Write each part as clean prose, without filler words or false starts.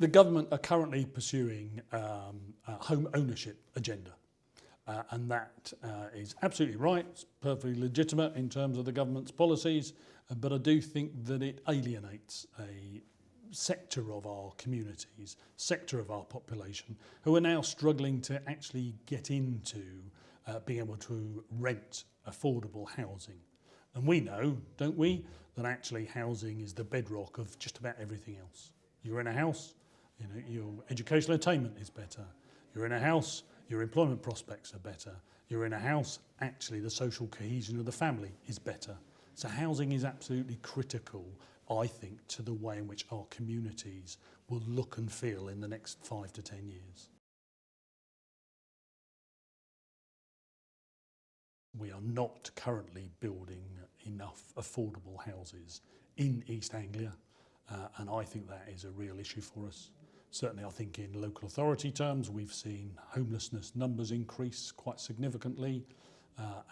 The government are currently pursuing a home ownership agenda. And that is absolutely right. It's perfectly legitimate in terms of the government's policies, but I do think that it alienates a sector of our communities, sector of our population, who are now struggling to actually get into being able to rent affordable housing. And we know, don't we, that actually housing is the bedrock of just about everything else. You're in a house, you know, your educational attainment is better. You're in a house, your employment prospects are better. You're in a house, actually the social cohesion of the family is better. So housing is absolutely critical, I think, to the way in which our communities will look and feel in the next 5 to 10 years. We are not currently building enough affordable houses in East Anglia, and I think that is a real issue for us. Certainly, I think in local authority terms, we've seen homelessness numbers increase quite significantly,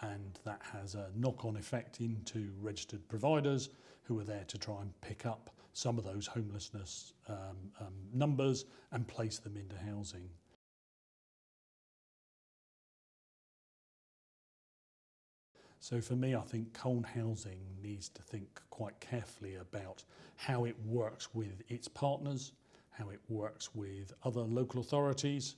and that has a knock-on effect into registered providers who are there to try and pick up some of those homelessness numbers and place them into housing. So for me, I think Colne Housing needs to think quite carefully about how it works with its partners, how it works with other local authorities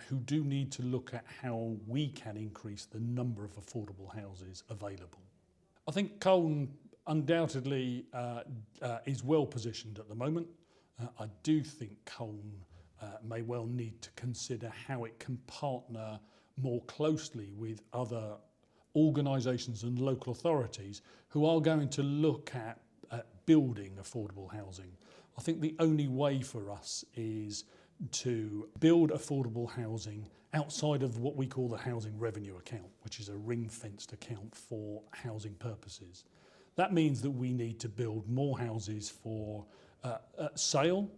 who do need to look at how we can increase the number of affordable houses available. I think Colne undoubtedly is well positioned at the moment. I do think Colne may well need to consider how it can partner more closely with other organisations and local authorities who are going to look at building affordable housing. I think the only way for us is to build affordable housing outside of what we call the housing revenue account, which is a ring-fenced account for housing purposes. That means that we need to build more houses for sale,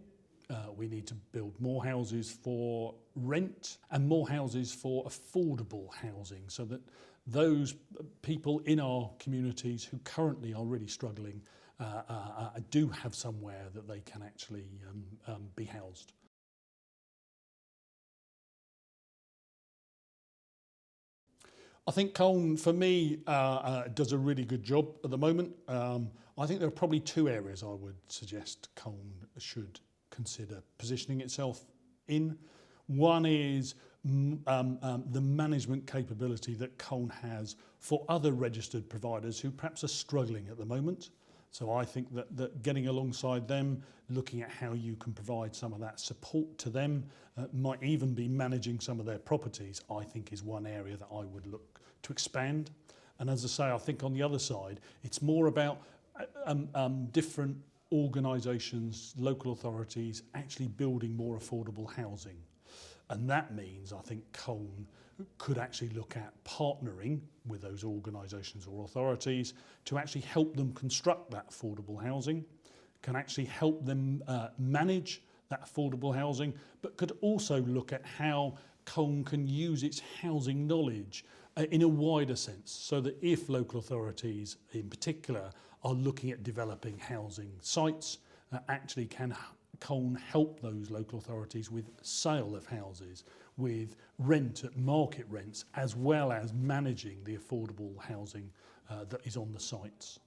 we need to build more houses for rent and more houses for affordable housing, so that those people in our communities who currently are really struggling do have somewhere that they can actually be housed. I think Colne, for me, does a really good job at the moment. I think there are probably two areas I would suggest Colne should consider positioning itself in. One is the management capability that Colne has for other registered providers who perhaps are struggling at the moment. So I think that getting alongside them, looking at how you can provide some of that support to them, might even be managing some of their properties, I think is one area that I would look to expand. And as I say, I think on the other side, it's more about different organisations, local authorities actually building more affordable housing. And that means I think Colne could actually look at partnering with those organisations or authorities to actually help them construct that affordable housing, can actually help them manage that affordable housing, but could also look at how Colne can use its housing knowledge in a wider sense, so that if local authorities in particular are looking at developing housing sites, actually can Colne help those local authorities with sale of houses, with rent at market rents, as well as managing the affordable housing that is on the sites.